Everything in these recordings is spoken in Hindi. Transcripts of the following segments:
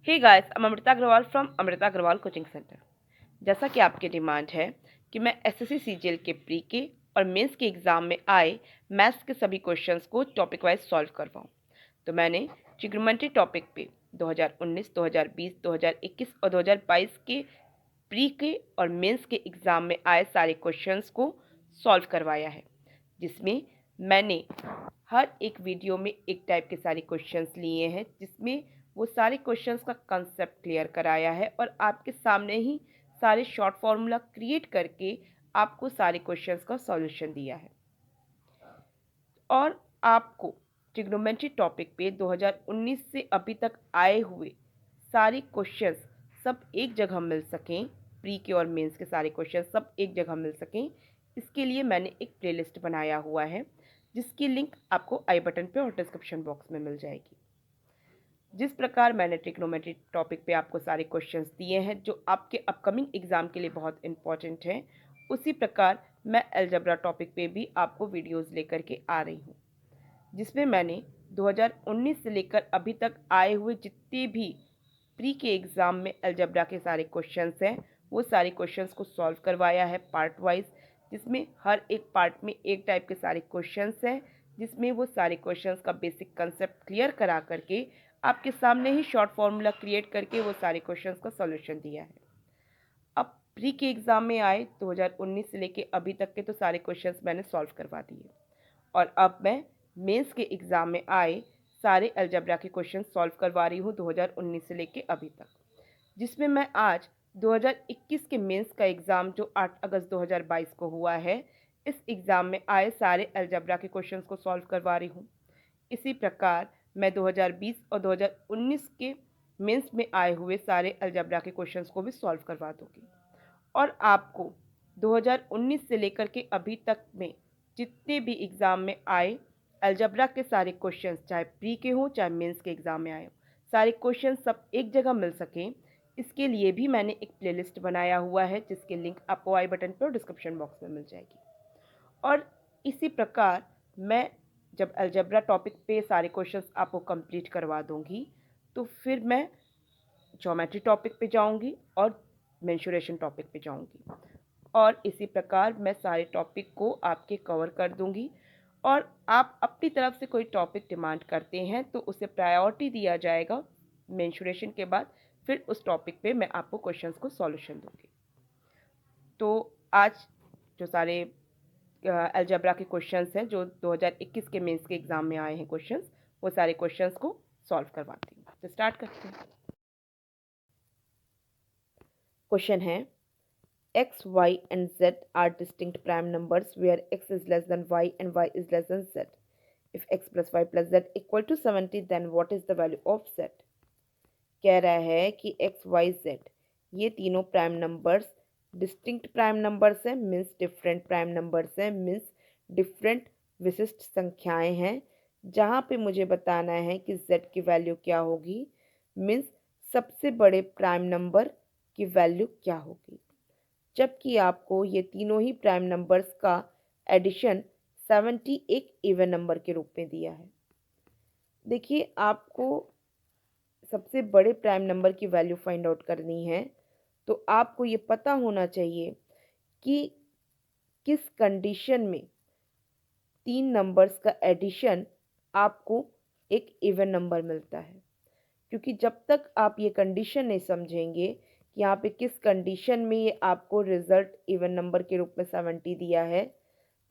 Hey guys, I'm Amrita Agarwal from Amrita Agarwal coaching centre. जैसा कि आपकी डिमांड है कि मैं एसएससी सीजीएल के प्री के और मेंस के एग्जाम में आए मैथ्स के सभी क्वेश्चंस को टॉपिक वाइज सॉल्व करवाऊं, तो मैंने ट्रिग्नोमेट्री टॉपिक पे 2019, 2020, 2021 और 2022 के प्री के और मेंस के एग्जाम में आए सारे क्वेश्चंस को सॉल्व करवाया है, जिसमें मैंने हर एक वीडियो में एक टाइप के सारे क्वेश्चंस लिए हैं, जिसमें वो सारे क्वेश्चंस का कंसेप्ट क्लियर कराया है और आपके सामने ही सारे शॉर्ट फॉर्मूला क्रिएट करके आपको सारे क्वेश्चंस का सॉल्यूशन दिया है। और आपको ट्रिग्नोमेट्री टॉपिक पे 2019 से अभी तक आए हुए सारे क्वेश्चंस सब एक जगह मिल सकें, प्री के और मेंस के सारे क्वेश्चन सब एक जगह मिल सकें, इसके लिए मैंने एक प्लेलिस्ट बनाया हुआ है, जिसकी लिंक आपको आई बटन पे और डिस्क्रिप्शन बॉक्स में मिल जाएगी। जिस प्रकार मैंने ट्रिग्नोमेट्री टॉपिक पे आपको सारे क्वेश्चंस दिए हैं जो आपके अपकमिंग एग्जाम के लिए बहुत इंपॉर्टेंट हैं, उसी प्रकार मैं अलजेब्रा टॉपिक पे भी आपको वीडियोस लेकर के आ रही हूँ, जिसमें मैंने 2019 से लेकर अभी तक आए हुए जितने भी प्री के एग्ज़ाम में अलजेब्रा के सारे क्वेश्चंस हैं, वो सारे क्वेश्चंस को सॉल्व करवाया है पार्ट वाइज, जिसमें हर एक पार्ट में एक टाइप के सारे क्वेश्चंस हैं, जिसमें वो सारे क्वेश्चंस का बेसिक कंसेप्ट क्लियर करा करके आपके सामने ही शॉर्ट फॉर्मूला क्रिएट करके वो सारे क्वेश्चंस का सॉल्यूशन दिया है। अब प्री के एग्ज़ाम में आए 2019 से लेके अभी तक के तो सारे क्वेश्चंस मैंने सॉल्व करवा दिए, और अब मैं मेंस के एग्ज़ाम में आए सारे अलजेब्रा के क्वेश्चन सॉल्व करवा रही हूँ 2019 से लेके अभी तक, जिसमें मैं आज 2021 के मेंस का एग्ज़ाम जो 8 अगस्त 2022 को हुआ है, इस एग्ज़ाम में आए सारे अलजेब्रा के क्वेश्चंस को सॉल्व करवा रही हूँ। इसी प्रकार मैं 2020 और 2019 के मेंस में आए हुए सारे अलजेब्रा के क्वेश्चंस को भी सॉल्व करवा दूँगी, और आपको 2019 से लेकर के अभी तक में जितने भी एग्ज़ाम में आए अलजेब्रा के सारे क्वेश्चंस, चाहे प्री के हों चाहे मेंस के एग्ज़ाम में आए हों, सारे क्वेश्चन सब एक जगह मिल सकें, इसके लिए भी मैंने एक प्लेलिस्ट बनाया हुआ है, जिसकी लिंक आपको आई बटन पर और डिस्क्रिप्शन बॉक्स में मिल जाएगी। और इसी प्रकार मैं जब अलजेब्रा टॉपिक पे सारे क्वेश्चंस आपको कंप्लीट करवा दूंगी, तो फिर मैं ज्योमेट्री टॉपिक पे जाऊंगी और मेंसुरेशन टॉपिक पे जाऊंगी, और इसी प्रकार मैं सारे टॉपिक को आपके कवर कर दूंगी। और आप अपनी तरफ से कोई टॉपिक डिमांड करते हैं तो उसे प्रायोरिटी दिया जाएगा मेंसुरेशन के बाद, फिर उस टॉपिक पे मैं आपको क्वेश्चंस को सॉल्यूशन दूंगी। तो आज जो सारे अलजेब्रा के क्वेश्चंस हैं जो 2021 के मेंस के एग्ज़ाम में आए हैं क्वेश्चंस, वो सारे क्वेश्चंस को सॉल्व करवाती हूँ। तो स्टार्ट करते हैं। क्वेश्चन है, x, y and z are distinct prime numbers where x is less than y and y is less than z. If x plus y plus z equal to 70, then what is the value of z? कह रहा है कि x, y, z ये तीनों prime numbers distinct prime numbers हैं, मीन्स डिफरेंट प्राइम नंबर्स हैं, मीन्स डिफरेंट विशिष्ट संख्याएं हैं, जहाँ पे मुझे बताना है कि z की वैल्यू क्या होगी, मीन्स सबसे बड़े प्राइम नंबर की वैल्यू क्या होगी, जबकि आपको ये तीनों ही प्राइम नंबर्स का एडिशन 70 एक इवन नंबर के रूप में दिया है। देखिए, आपको सबसे बड़े प्राइम नंबर की वैल्यू फाइंड आउट करनी है, तो आपको ये पता होना चाहिए कि किस कंडीशन में तीन नंबर्स का एडिशन आपको एक इवन नंबर मिलता है, क्योंकि जब तक आप ये कंडीशन नहीं समझेंगे कि यहाँ पे किस कंडीशन में ये आपको रिजल्ट इवन नंबर के रूप में 70 दिया है,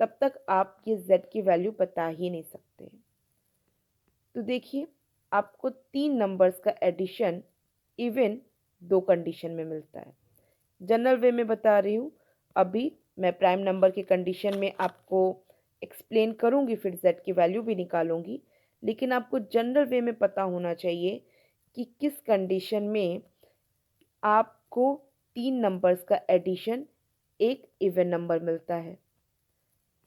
तब तक आप ये z की वैल्यू बता ही नहीं सकते। तो देखिए, आपको तीन नंबर्स का एडिशन इवन दो कंडीशन में मिलता है। जनरल वे में बता रही हूँ, अभी मैं प्राइम नंबर के कंडीशन में आपको एक्सप्लेन करूँगी, फिर z की वैल्यू भी निकालूंगी, लेकिन आपको जनरल वे में पता होना चाहिए कि किस कंडीशन में आपको तीन नंबर्स का एडिशन एक इवन नंबर मिलता है।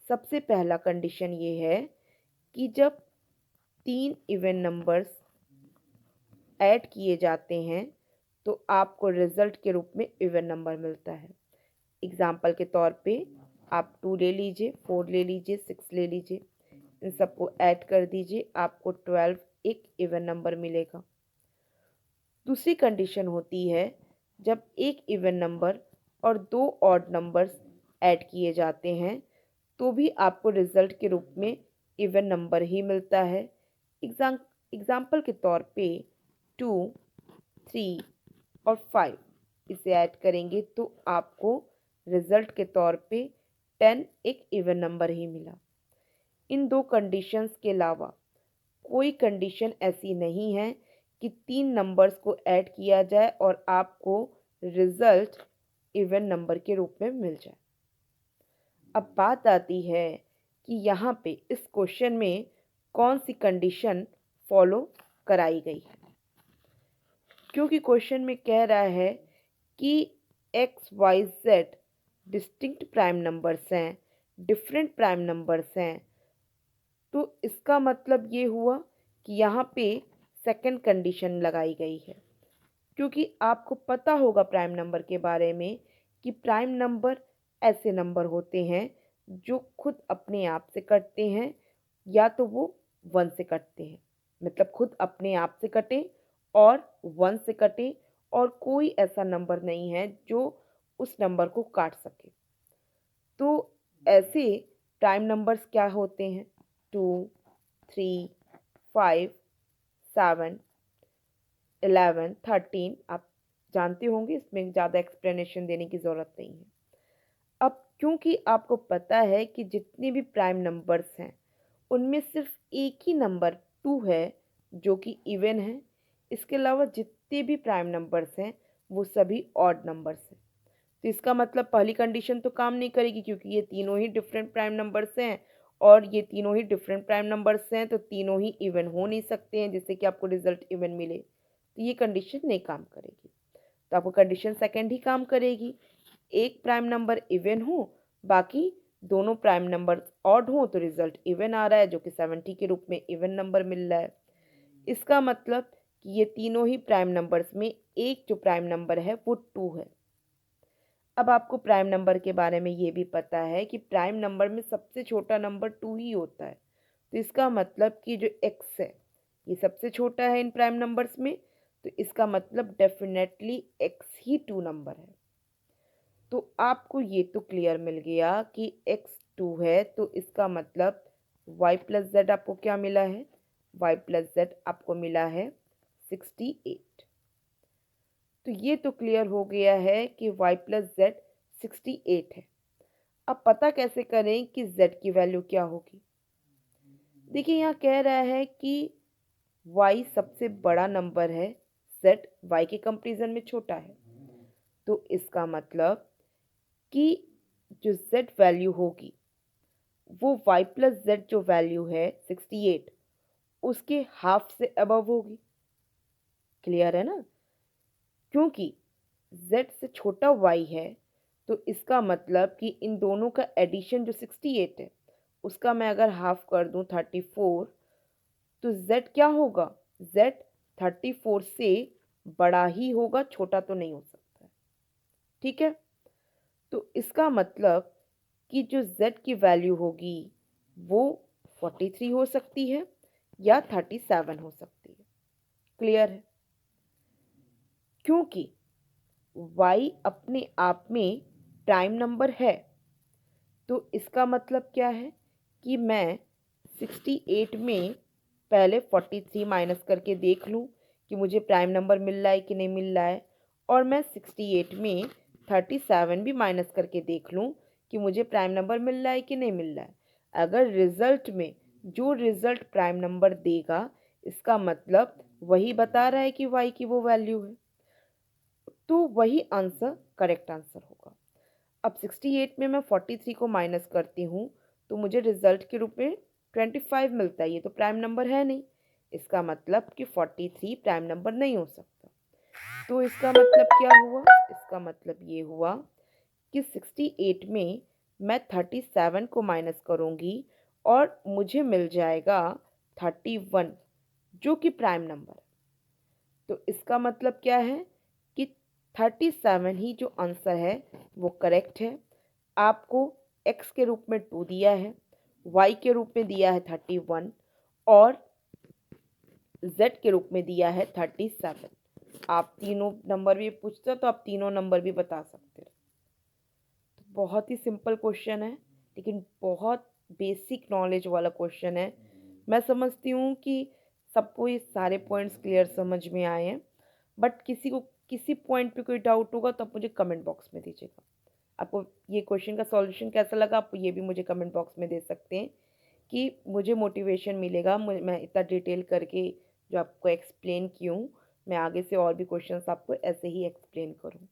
सबसे पहला कंडीशन ये है कि जब तीन इवन नंबर्स ऐड किए जाते हैं तो आपको रिजल्ट के रूप में इवन नंबर मिलता है। एग्जाम्पल के तौर पे आप 2 ले लीजिए, 4 ले लीजिए, 6 ले लीजिए, इन सबको ऐड कर दीजिए, आपको 12 एक इवन नंबर मिलेगा। दूसरी कंडीशन होती है जब एक इवन नंबर और दो ऑड नंबर्स ऐड किए जाते हैं तो भी आपको रिजल्ट के रूप में इवन नंबर ही मिलता है। एग्जाम्पल के तौर पे 2, 3 और 5 इसे ऐड करेंगे तो आपको रिजल्ट के तौर पे 10 एक इवन नंबर ही मिला। इन दो कंडीशंस के अलावा कोई कंडीशन ऐसी नहीं है कि तीन नंबर्स को ऐड किया जाए और आपको रिजल्ट इवन नंबर के रूप में मिल जाए। अब बात आती है कि यहाँ पे इस क्वेश्चन में कौन सी कंडीशन फॉलो कराई गई है, क्योंकि क्वेश्चन में कह रहा है कि x y z distinct prime numbers हैं, डिफरेंट प्राइम नंबर्स हैं, तो इसका मतलब ये हुआ कि यहाँ पे सेकंड कंडीशन लगाई गई है, क्योंकि आपको पता होगा प्राइम नंबर के बारे में कि प्राइम नंबर ऐसे नंबर होते हैं जो खुद अपने आप से कटते हैं या तो वो 1 से कटते हैं, मतलब खुद अपने आप से कटे और 1 से कटे, और कोई ऐसा नंबर नहीं है जो उस नंबर को काट सके। तो ऐसे प्राइम नंबर्स क्या होते हैं? 2, 3, 5, 7, 11, 13 आप जानते होंगे, इसमें ज़्यादा एक्सप्लेनेशन देने की ज़रूरत नहीं है। अब क्योंकि आपको पता है कि जितने भी प्राइम नंबर्स हैं उनमें सिर्फ एक ही नंबर 2 है जो कि इवन है, इसके अलावा जितने भी प्राइम नंबर्स हैं वो सभी ऑड नंबर्स हैं। तो इसका मतलब पहली कंडीशन तो काम नहीं करेगी, क्योंकि ये तीनों ही डिफरेंट प्राइम नंबर्स हैं और ये तीनों ही डिफरेंट प्राइम नंबर्स हैं, तो तीनों ही इवन हो नहीं सकते हैं जिससे कि आपको रिजल्ट इवन मिले, तो ये कंडीशन नहीं काम करेगी। तो आपको कंडीशन सेकंड ही काम करेगी, एक प्राइम नंबर इवन हो, बाकी दोनों प्राइम नंबर ऑड हो, तो रिजल्ट इवन आ रहा है जो कि 70 के रूप में इवन नंबर मिल रहा है। इसका मतलब कि ये तीनों ही प्राइम नंबर्स में एक जो प्राइम नंबर है वो 2 है। अब आपको प्राइम नंबर के बारे में ये भी पता है कि प्राइम नंबर में सबसे छोटा नंबर 2 ही होता है, तो इसका मतलब कि जो x है ये सबसे छोटा है इन प्राइम नंबर्स में, तो इसका मतलब डेफिनेटली x ही 2 नंबर है। तो आपको ये तो क्लियर मिल गया कि x 2 है, तो इसका मतलब y प्लस जेड आपको क्या मिला है? y प्लस जेड आपको मिला है 68। तो ये तो क्लियर हो गया है कि y प्लस जेड 68 है। अब पता कैसे करें कि z की वैल्यू क्या होगी? देखिए यहाँ कह रहा है कि y सबसे बड़ा नंबर है, z y के कंपैरिजन में छोटा है, तो इसका मतलब कि जो z वैल्यू होगी वो y प्लस जेड जो वैल्यू है 68 उसके हाफ से अबव होगी। क्लियर है ना? क्योंकि z से छोटा y है, तो इसका मतलब कि इन दोनों का एडिशन जो 68 है उसका मैं अगर हाफ कर दूं 34, तो z क्या होगा? z 34 से बड़ा ही होगा, छोटा तो नहीं हो सकता। ठीक है, तो इसका मतलब कि जो z की वैल्यू होगी वो 43 हो सकती है या 37 हो सकती है। क्लियर है? क्योंकि y अपने आप में प्राइम नंबर है, तो इसका मतलब क्या है कि मैं 68 में पहले 43 माइनस करके देख लूँ कि मुझे प्राइम नंबर मिल रहा है कि नहीं मिल रहा है, और मैं 68 में 37 भी माइनस करके देख लूँ कि मुझे प्राइम नंबर मिल रहा है कि नहीं मिल रहा है। अगर रिजल्ट में जो रिजल्ट प्राइम नंबर देगा, इसका मतलब वही बता रहा है कि y की वो वैल्यू है, तो वही आंसर करेक्ट आंसर होगा। अब 68 में मैं 43 को माइनस करती हूँ तो मुझे रिजल्ट के रूप में 25 मिलता है, ये तो प्राइम नंबर है नहीं, इसका मतलब कि 43 प्राइम नंबर नहीं हो सकता। तो इसका मतलब क्या हुआ? इसका मतलब ये हुआ कि 68 में मैं 37 को माइनस करूँगी और मुझे मिल जाएगा 31 जो कि प्राइम नंबर है। तो इसका मतलब क्या है कि 37 ही जो आंसर है वो करेक्ट है। आपको x के रूप में 2 दिया है, y के रूप में दिया है 31 और z के रूप में दिया है 37। आप तीनों नंबर भी पूछते हो तो आप तीनों नंबर भी बता सकते हो। तो बहुत ही सिंपल क्वेश्चन है, लेकिन बहुत बेसिक नॉलेज वाला क्वेश्चन है। मैं समझती हूँ कि सबको ये सारे पॉइंट्स क्लियर समझ में आए हैं, बट किसी को किसी पॉइंट पे कोई डाउट होगा तो आप मुझे कमेंट बॉक्स में दीजिएगा। आपको ये क्वेश्चन का सॉल्यूशन कैसा लगा, आप ये भी मुझे कमेंट बॉक्स में दे सकते हैं कि मुझे मोटिवेशन मिलेगा। मैं इतना डिटेल करके जो आपको एक्सप्लेन की हूँ, मैं आगे से और भी क्वेश्चंस आपको ऐसे ही एक्सप्लेन करूँ।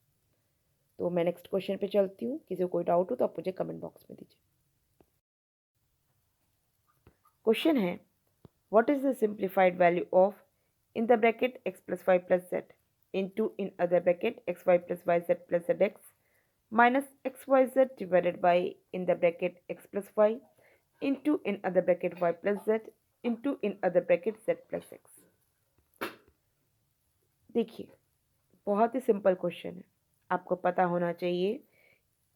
तो मैं नेक्स्ट क्वेश्चन पे चलती हूँ। किसी को कोई डाउट हो तो आप मुझे कमेंट बॉक्स में दीजिए। क्वेश्चन है, what is the simplified value of in the bracket x plus y plus z into in other bracket x y plus y z plus z x minus x y z divided by in the bracket x plus y into in other bracket y plus z into in other bracket z plus x. देखिए, बहुत ही सिंपल क्वेश्चन है। आपको पता होना चाहिए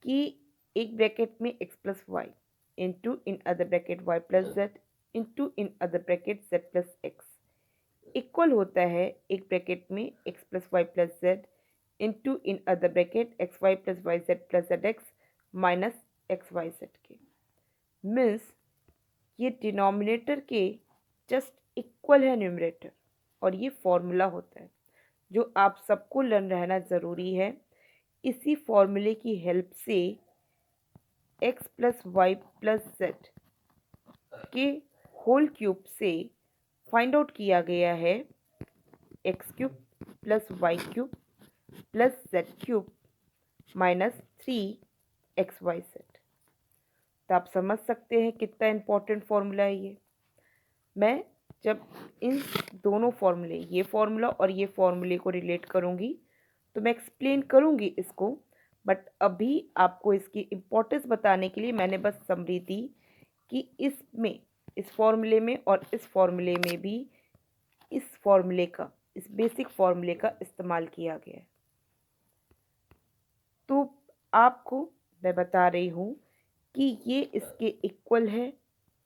कि एक ब्रैकेट में x plus y into in other bracket y plus z into in other bracket z plus x equal होता है एक ब्रैकेट में x plus y plus z into in other bracket x y plus y z plus z x minus x y z के। मीन्स ये डिनोमिनेटर के जस्ट इक्वल है न्यूमरेटर, और ये फॉर्मूला होता है जो आप सबको लर्न रहना ज़रूरी है। इसी फॉर्मूले की हेल्प से x plus y plus z के होल क्यूब से फाइंड आउट किया गया है x cube plus y cube plus z cube minus 3xyz। तो आप समझ सकते हैं कितना इम्पोर्टेंट फॉर्मूला है ये। मैं जब इन दोनों फॉर्मूले, ये फॉर्मूला और ये फॉर्मूले को रिलेट करूँगी तो मैं एक्सप्लेन करूँगी इसको, बट अभी आपको इसकी इम्पोर्टेंस बताने के लिए मैंने बस समरी दी कि इसमें, इस फॉर्मूले में और इस फॉर्मूले में भी इस फॉर्मूले का, इस बेसिक फॉर्मूले का इस्तेमाल किया गया है। तो आपको मैं बता रही हूँ कि ये इसके इक्वल है,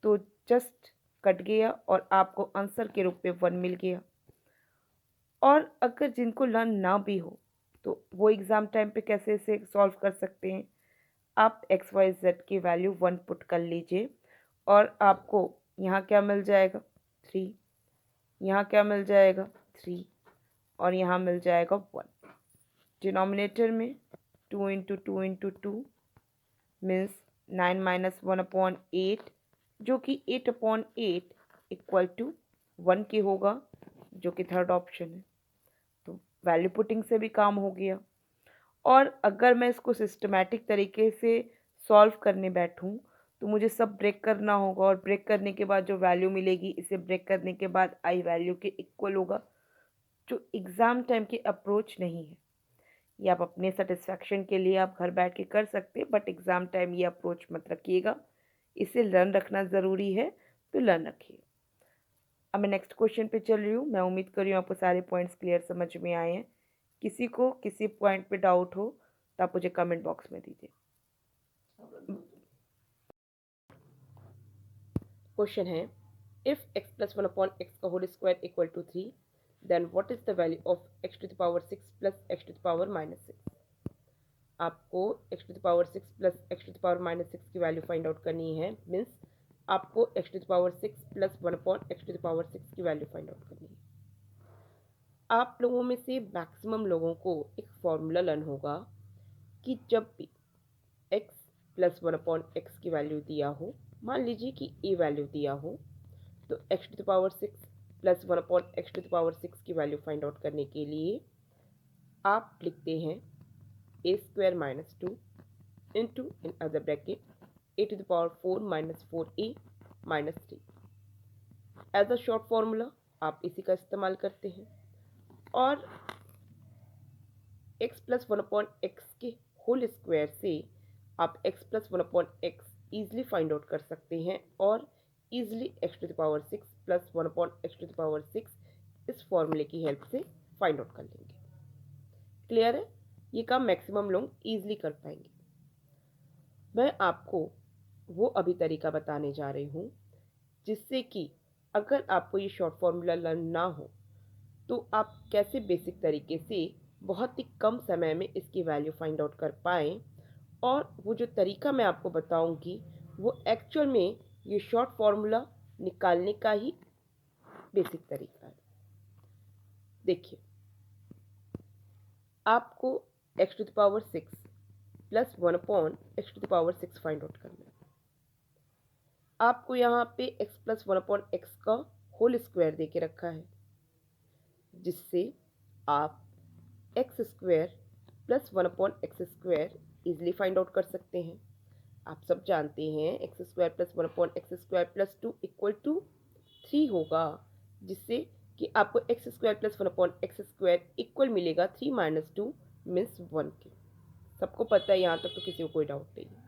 तो जस्ट कट गया और आपको आंसर के रूप में 1 मिल गया। और अगर जिनको लर्न ना भी हो तो वो एग्ज़ाम टाइम पे कैसे इसे सॉल्व कर सकते हैं, आप एक्स वाई जेड की वैल्यू 1 पुट कर लीजिए और आपको यहाँ क्या मिल जाएगा 3, यहाँ क्या मिल जाएगा 3 और यहाँ मिल जाएगा 1। डिनोमिनेटर में 2 इंटू 2 इंटू 2 मीन्स 9 माइनस 1/8, जो कि 8/8 इक्वल टू 1 के होगा, जो कि थर्ड ऑप्शन है। तो वैल्यू पुटिंग से भी काम हो गया। और अगर मैं इसको सिस्टमैटिक तरीके से सॉल्व करने बैठूं तो मुझे सब ब्रेक करना होगा, और ब्रेक करने के बाद जो वैल्यू मिलेगी इसे ब्रेक करने के बाद आई वैल्यू के इक्वल होगा, जो एग्ज़ाम टाइम की अप्रोच नहीं है। ये आप अपने सेटिस्फैक्शन के लिए आप घर बैठ के कर सकते हैं, बट एग्ज़ाम टाइम ये अप्रोच मत रखिएगा। इसे लर्न रखना ज़रूरी है, तो लर्न रखिए। अब मैं नेक्स्ट क्वेश्चन पे चल रही हूँ। मैं उम्मीद कर रही हूँ आपको सारे पॉइंट्स क्लियर समझ में आए हैं। किसी को किसी पॉइंट पे डाउट हो तो आप मुझे कमेंट बॉक्स में दीजिए। क्वेश्चन है, if x plus 1 upon x का whole square equal to 3, then what is the value of x to the power 6 plus x to the power minus 6। आपको x to the power 6 plus x to the power minus 6 की वैल्यू फाइंड आउट करनी है। मीन्स आपको x to the power 6 plus 1 upon x to the power 6 की वैल्यू फाइंड आउट करनी है। आप लोगों में से मैक्सिमम लोगों को एक फॉर्मूला लर्न होगा कि जब भी x प्लस 1 अपॉन एक्स की वैल्यू दिया हो, मान लीजिए कि a वैल्यू दिया हो, तो x to the power 6 plus 1 upon x to the power 6 की वैल्यू फाइंड आउट करने के लिए आप लिखते हैं a square minus 2 into in other bracket a to the power 4 minus 4a minus 3। As a short formula आप इसी का इस्तेमाल करते हैं, और x प्लस 1 अपॉन एक्स के होल स्क्वायर से आप x plus 1 upon x easily find out कर सकते हैं, और easily x to the power 6 plus 1 upon x to the power 6 इस फॉर्मूले की हेल्प से फाइंड आउट कर लेंगे। क्लियर है? ये काम मैक्सिमम लोग ईजिली कर पाएंगे। मैं आपको वो अभी तरीका बताने जा रही हूँ जिससे कि अगर आपको ये शॉर्ट फॉर्मूला लर्न ना हो तो आप कैसे बेसिक तरीके से बहुत ही कम समय में इसकी वैल्यू फाइंड आउट कर पाएँ। और वो जो तरीका मैं आपको बताऊंगी वो एक्चुअल में ये शॉर्ट फॉर्मूला निकालने का ही बेसिक तरीका है। देखिए, आपको x to the power 6 plus 1 upon x to the power 6 find out करना है। आपको यहाँ पे x प्लस 1 अपॉन एक्स का होल स्क्वायर दे के रखा है, जिससे आप x square plus 1 upon x square easily find out कर सकते हैं। आप सब जानते हैं x square plus 1 upon x square plus 2 equal to 3 होगा, जिससे कि आपको x square plus 1 upon x square equal मिलेगा 3 माइनस 2 मीन्स 1 के। सबको पता है, यहाँ तक तो किसी को कोई डाउट नहीं है।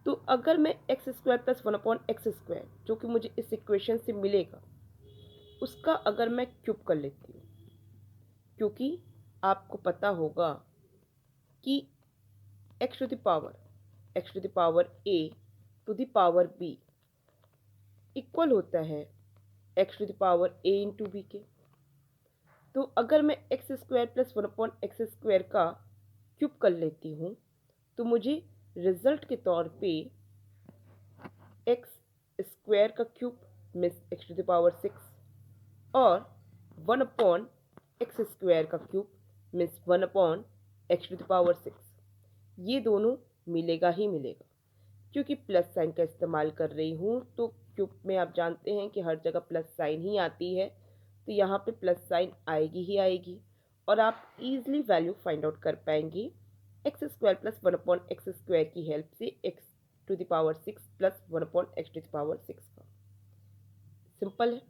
तो अगर मैं x square plus 1 upon x square जो कि मुझे इस इक्वेशन से मिलेगा उसका अगर मैं क्यूब कर लेती हूँ, क्योंकि आपको पता होगा कि x to the power a to the power b equal होता है x to the power a into b के। तो अगर मैं x square plus 1 upon x square का क्यूब कर लेती हूँ तो मुझे रिजल्ट के तौर पे एक्स स्क्वायर का cube means x to the power 6 और 1 अपॉन एक्स स्क्वायर का cube means 1 upon x to the power 6 ये दोनों मिलेगा ही मिलेगा। क्योंकि प्लस साइन का इस्तेमाल कर रही हूँ तो क्यूब में आप जानते हैं कि हर जगह प्लस साइन ही आती है, तो यहाँ पे प्लस साइन आएगी ही आएगी और आप इजीली वैल्यू फाइंड आउट कर पाएंगे x square plus 1 upon x square की हेल्प से x to the power 6 plus 1 upon x to the power 6 का। सिंपल है।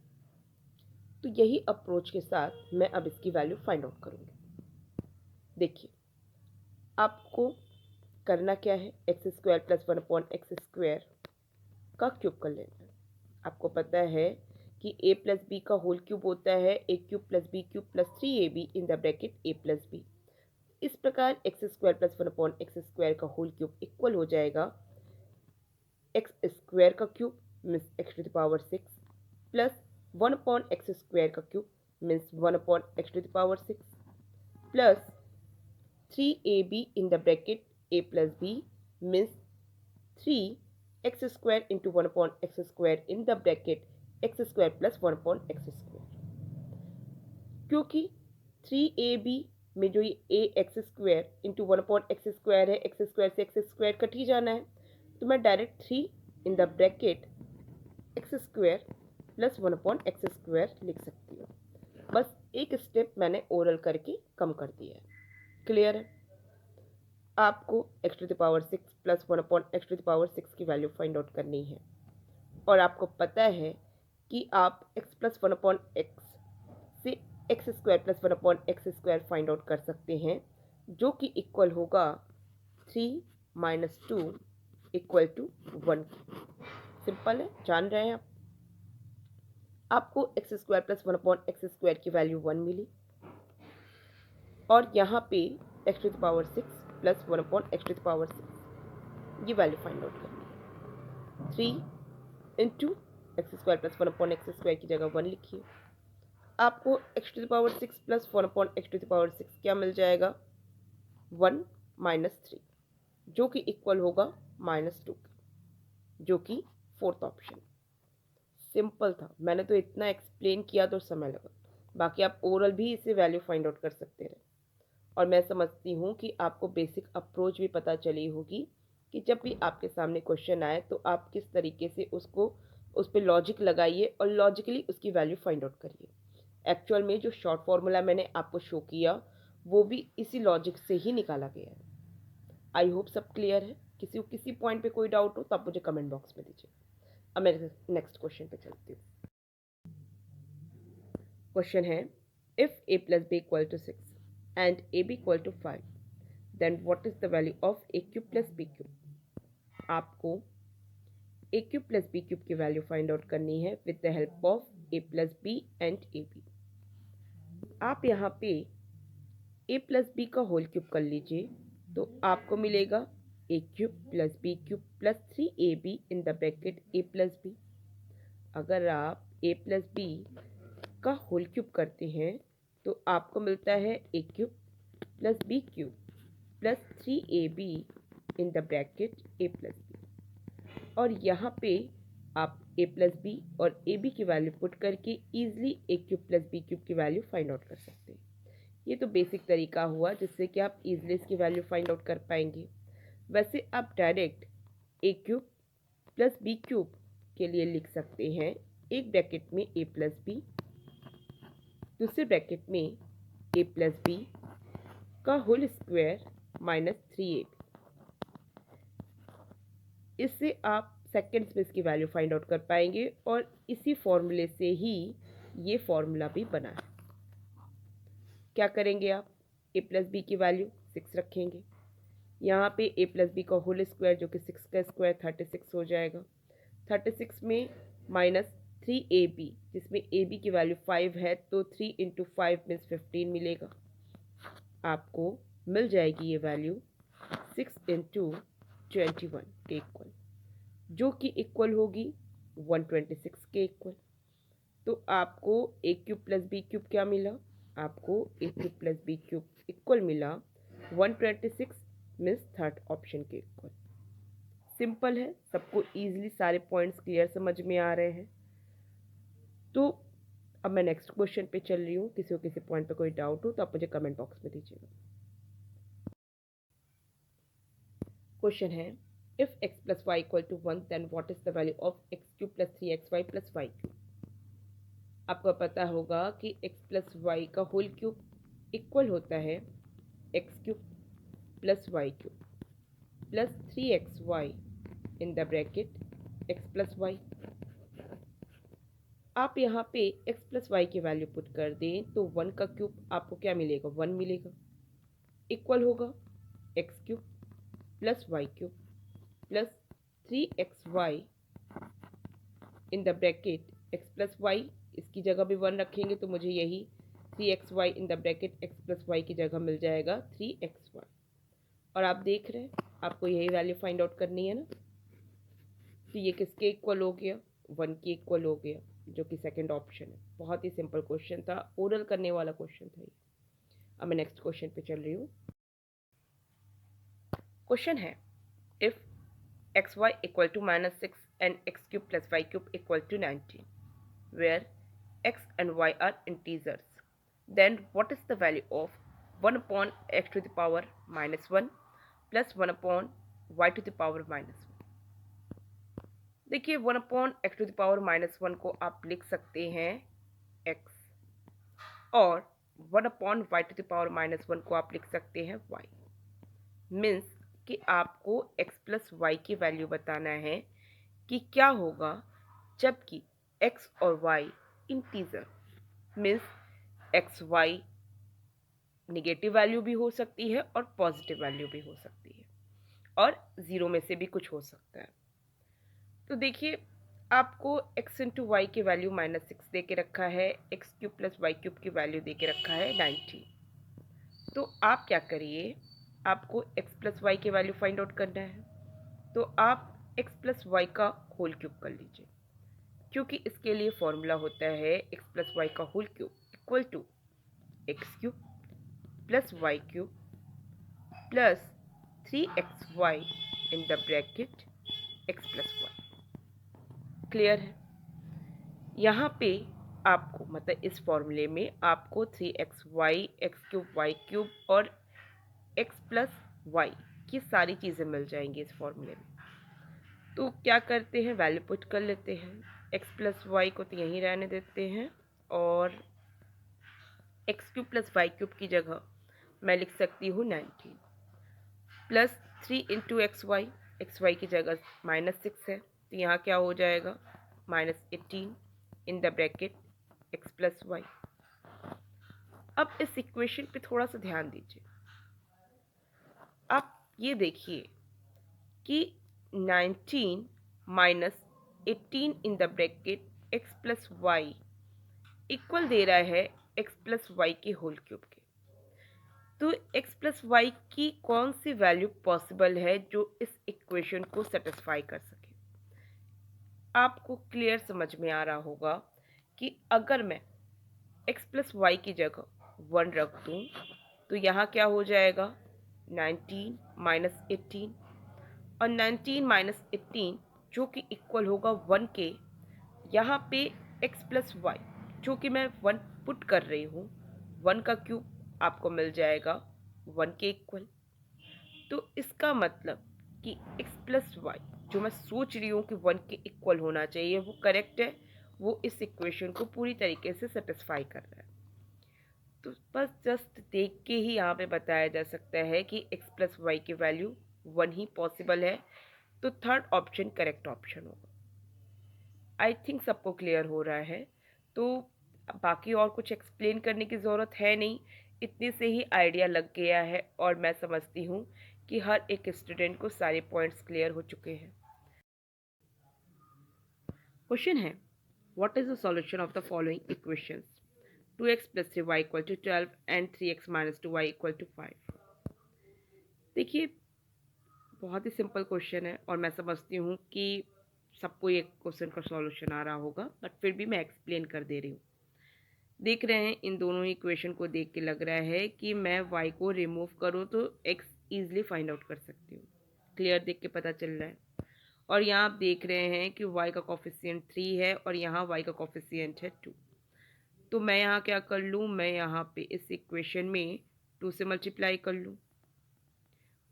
तो यही अप्रोच के साथ मैं अब इसकी वैल्यू फाइंड आउट करूँगी। देखिए, आपको करना क्या है, x square plus 1 upon x square का क्यूब कर लेना है। आपको पता है कि a प्लस बी का होल क्यूब होता है a cube plus b cube plus 3ab in the bracket a plus b. इस प्रकार x square plus 1 upon x square का होल क्यूब इक्वल हो जाएगा एक्स स्क्वायर का cube means x to the power 6 plus 1 upon x square का cube means 1 upon x to the power 6 plus 3ab in the bracket a plus b means 3x square into 1 upon x square in the bracket x square plus 1 upon x square। क्योंकि 3ab में जो ये ax square into 1 upon x square है, x square से x square कट ही जाना है, तो मैं direct 3 in the bracket x square plus 1 upon x square लिख सकती हूँ। बस एक स्टेप मैंने ओरल करके कम कर दिया है। क्लियर है? आपको x to the power 6 plus 1 upon x to the power 6 की वैल्यू फाइंड आउट करनी है और आपको पता है कि आप x प्लस 1 अपॉन एक्स से x square plus 1 upon x square find out कर सकते हैं, जो कि इक्वल होगा 3 माइनस 2 इक्वल टू 1। सिंपल है, जान रहे हैं आप। आपको x square plus 1 upon x square की वैल्यू 1 मिली और यहाँ पे x to the power 6 plus 1 upon x to the power 6 ये वैल्यू फाइंड आउट करनी है। 3 into x square plus 1 upon x square की जगह 1 लिखिए। आपको x to the power 6 plus 1 upon x to the power 6 क्या मिल जाएगा, 1 माइनस 3, जो कि इक्वल होगा माइनस 2, जो कि फोर्थ ऑप्शन। सिंपल था, मैंने तो इतना एक्सप्लेन किया तो समय लगा, बाकी आप ओरल भी इसे वैल्यू फाइंड आउट कर सकते रहे। और मैं समझती हूँ कि आपको बेसिक अप्रोच भी पता चली होगी कि जब भी आपके सामने क्वेश्चन आए तो आप किस तरीके से उसको उस पर लॉजिक लगाइए और लॉजिकली उसकी वैल्यू फाइंड आउट करिए। एक्चुअल में जो शॉर्ट फॉर्मूला मैंने आपको शो किया वो भी इसी लॉजिक से ही निकाला गया है। आई होप सब क्लियर है। किसी को किसी पॉइंट पे कोई डाउट हो तो आप मुझे कमेंट बॉक्स में दीजिए। अब मैं नेक्स्ट क्वेश्चन पे चलती हूँ। क्वेश्चन है, if a plus b equal to 6 and ab equal to 5, then what is the value of a cube plus b cube? आपको a cube plus b cube की वैल्यू फाइंड आउट करनी है with the help of a plus b and ab। आप यहाँ पे a plus b का होल क्यूब कर लीजिए तो आपको मिलेगा a cube plus b cube plus 3ab in the bracket a plus b। अगर आप a plus b का होल क्यूब करते हैं तो आपको मिलता है a cube plus b cube plus 3ab in the bracket a plus b. और यहाँ पे आप a प्लस बी और ए बी की वैल्यू पुट करके easily a cube plus b cube की वैल्यू फाइंड आउट कर सकते हैं। ये तो बेसिक तरीका हुआ जिससे कि आप ईजिली इसकी वैल्यू फाइंड आउट कर पाएंगे। वैसे आप डायरेक्ट ए क्यूब प्लस बी क्यूब के लिए लिख सकते हैं, एक ब्रैकेट में a प्लस बी, दूसरे ब्रैकेट में a प्लस बी का होल स्क्वायर माइनस 3ab। इससे आप सेकेंड्स में इसकी वैल्यू फाइंड आउट कर पाएंगे और इसी फॉर्मूले से ही ये फॉर्मूला भी बना है। क्या करेंगे आप, a प्लस बी की वैल्यू 6 रखेंगे, यहाँ पे a प्लस बी का होल स्क्वायर जो कि 6 का स्क्वायर 36 हो जाएगा। 36 में माइनस 3ab जिसमें ab की वैल्यू 5 है तो 3 इंटू 5 मीन्स 15 मिलेगा। आपको मिल जाएगी ये वैल्यू 6 इंटू 21 के इक्वल, जो कि इक्वल होगी 126 के इक्वल। तो आपको a cube plus b cube क्या मिला, आपको a cube plus b cube equal मिला 126 मीन्स थर्ड ऑप्शन के इक्वल। सिंपल है, सबको इजीली सारे पॉइंट्स क्लियर समझ में आ रहे हैं। तो अब मैं नेक्स्ट क्वेश्चन पे चल रही हूँ। किसी को किसी पॉइंट पे कोई डाउट हो तो आप मुझे कमेंट बॉक्स में दीजिएगा। क्वेश्चन है, if x plus y equal to 1 then what is the value of x cube plus 3xy plus y cube. आपको पता होगा कि x प्लस वाई का होल क्यूब इक्वल होता है x cube plus y cube plus 3xy in the bracket x plus y. आप यहाँ पे x प्लस वाई की वैल्यू पुट कर दें तो 1 का क्यूब आपको क्या मिलेगा, 1 मिलेगा, इक्वल होगा x cube plus y cube plus 3xy in the bracket x plus y, इसकी जगह भी 1 रखेंगे तो मुझे यही 3xy in the bracket x plus y की जगह मिल जाएगा 3xy। और आप देख रहे हैं आपको यही वैल्यू फाइंड आउट करनी है ना। तो ये किसके इक्वल हो गया, 1 के इक्वल हो गया, जो कि सेकंड ऑप्शन है। बहुत ही सिंपल क्वेश्चन था, ओरल करने वाला क्वेश्चन था ये। अब मैं नेक्स्ट क्वेश्चन पे चल रही हूँ। क्वेश्चन है, if xy equal to minus 6 and x cube plus y cube equal to 19, where x and y are integers, then what is the value of 1 upon x to the power minus 1 plus 1 upon y to the power minus 1। देखिए 1 upon x to the power minus 1 को आप लिख सकते हैं x, और 1 upon y to the power minus 1 को आप लिख सकते हैं y। मीन्स कि आपको x प्लस वाई की वैल्यू बताना है कि क्या होगा जबकि x और y integer, means x y negative value भी हो सकती है और पॉजिटिव वैल्यू भी हो सकती है, और ज़ीरो में से भी कुछ हो सकता है। तो देखिए आपको x इंटू वाई की वैल्यू माइनस 6 दे के रखा है, x cube plus y cube की वैल्यू दे के रखा है 19। तो आप क्या करिए, आपको x प्लस वाई की वैल्यू फाइंड आउट करना है, तो आप x प्लस वाई का होल क्यूब कर लीजिए, क्योंकि इसके लिए फॉर्मूला होता है x प्लस वाई का whole cube equal to x cube plus y cube plus 3xy in the bracket x plus y. Clear है। यहाँ पे आपको मतलब इस फॉर्मूले में आपको 3xy x cube y cube और x प्लस वाई की सारी चीज़ें मिल जाएंगी इस फॉर्मूले में। तो क्या करते हैं, वैल्यू पुट कर लेते हैं, x प्लस वाई को तो यहीं रहने देते हैं, और x cube plus y cube की जगह मैं लिख सकती हूँ 19 प्लस 3 इंटू एक्स वाई की जगह माइनस 6 है तो यहाँ क्या हो जाएगा minus 18 in the bracket x plus y. अब इस इक्वेशन पे थोड़ा सा ध्यान दीजिए, आप ये देखिए कि 19 minus 18 in the bracket x plus y equal दे रहा है x प्लस वाई के होल क्यूब के। तो x प्लस वाई की कौन सी वैल्यू पॉसिबल है जो इस इक्वेशन को सेटिस्फाई कर सके। आपको क्लियर समझ में आ रहा होगा कि अगर मैं प्लस वाई की जगह 1 रख दूँ तो यहाँ क्या हो जाएगा 19 माइनस 18, और 19 माइनस 18 जो कि इक्वल होगा 1 के। यहाँ पे x प्लस वाई जो कि मैं 1 पुट कर रही हूँ, 1 का क्यूब आपको मिल जाएगा 1 के इक्वल। तो इसका मतलब कि x प्लस वाई जो मैं सोच रही हूँ कि 1 के इक्वल होना चाहिए वो करेक्ट है, वो इस इक्वेशन को पूरी तरीके से सेटिस्फाई कर रहा है। तो बस जस्ट देख के ही यहाँ पे बताया जा सकता है कि x प्लस वाई की वैल्यू 1 ही पॉसिबल है, तो थर्ड ऑप्शन करेक्ट ऑप्शन होगा। आई थिंक सबको क्लियर हो रहा है, तो बाकी और कुछ एक्सप्लेन करने की ज़रूरत है नहीं, इतने से ही आइडिया लग गया है और मैं समझती हूँ कि हर एक स्टूडेंट को सारे पॉइंट्स क्लियर हो चुके हैं। क्वेश्चन है, what is the solution of the following equations 2x plus 3y equal to 12 and 3x minus 2y equal to 5। देखिए बहुत ही सिंपल क्वेश्चन है और मैं समझती हूँ कि सबको ये क्वेश्चन का सॉल्यूशन आ रहा होगा, बट फिर भी मैं एक्सप्लेन कर दे रही हूँ। देख रहे हैं इन दोनों ही इक्वेशन को देख के लग रहा है कि मैं y को रिमूव करूँ तो x ईजिली फाइंड आउट कर सकती हूँ। क्लियर देख के पता चल रहा है। और यहाँ आप देख रहे हैं कि y का कोफिशिएंट 3 है और यहाँ y का कोफिशिएंट है 2। तो मैं यहाँ क्या कर लूँ, मैं यहाँ पे इस इक्वेशन में 2 से मल्टीप्लाई कर लूँ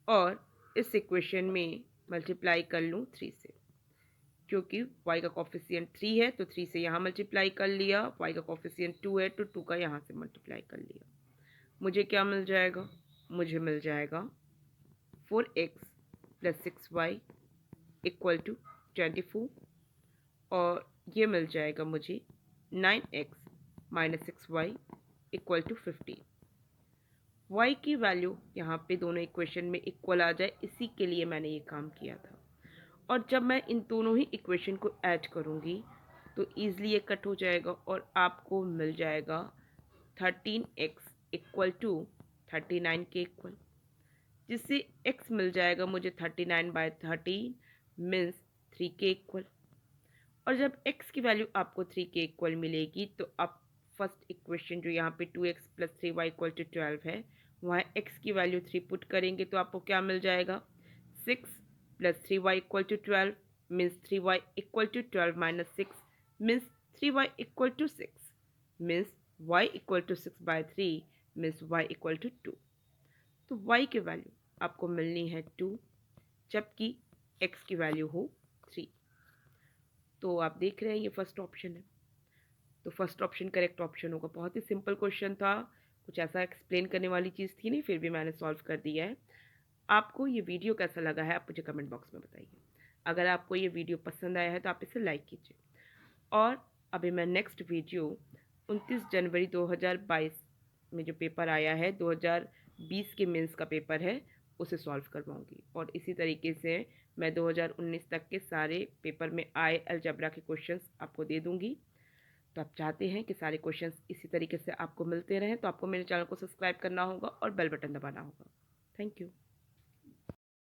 और इस इक्वेशन में मल्टीप्लाई कर लूँ 3 से, क्योंकि y का कोफिशिएंट 3 है तो 3 से यहाँ मल्टीप्लाई कर लिया, y का कोफिशिएंट 2 है तो 2 का यहाँ से मल्टीप्लाई कर लिया। मुझे क्या मिल जाएगा, मुझे मिल जाएगा 4x plus 6y equal to 24, और ये मिल जाएगा मुझे 9x minus 6y equal to 15। y की वैल्यू यहाँ पे दोनों इक्वेशन में इक्वल आ जाए, इसी के लिए मैंने ये काम किया था। और जब मैं इन दोनों ही इक्वेशन को ऐड करूँगी तो ईजिली ये कट हो जाएगा और आपको मिल जाएगा 13x इक्वल टू 39 के इक्वल, जिससे x मिल जाएगा मुझे 39/13 मीन्स 3 के इक्वल। और जब x की वैल्यू आपको 3 के इक्वल मिलेगी तो आप फर्स्ट इक्वेशन जो यहाँ पे 2x plus 3y equal to 12 है, वहाँ x की वैल्यू 3 पुट करेंगे तो आपको क्या मिल जाएगा 6 plus 3y equal to 12 means 3y equal to 12 minus 6 means 3y equal to 6 means y equal to 6/3 means y equal to 2। तो y की वैल्यू आपको मिलनी है 2 जबकि x की वैल्यू हो 3। तो आप देख रहे हैं ये फर्स्ट ऑप्शन है, तो फर्स्ट ऑप्शन करेक्ट ऑप्शन होगा। बहुत ही सिंपल क्वेश्चन था, कुछ ऐसा एक्सप्लेन करने वाली चीज़ थी नहीं, फिर भी मैंने सॉल्व कर दिया है। आपको ये वीडियो कैसा लगा है आप मुझे कमेंट बॉक्स में बताइए। अगर आपको ये वीडियो पसंद आया है तो आप इसे लाइक कीजिए। और अभी मैं नेक्स्ट वीडियो 29 जनवरी 2022 में जो पेपर आया है 2020 के मेंस का पेपर है उसे सॉल्व करवाऊंगी, और इसी तरीके से मैं 2019 तक के सारे पेपर में आए अलजेब्रा के क्वेश्चंस आपको दे दूंगी। तो आप चाहते हैं कि सारे क्वेश्चंस इसी तरीके से आपको मिलते रहें तो आपको मेरे चैनल को सब्सक्राइब करना होगा और बेल बटन दबाना होगा। Thank you.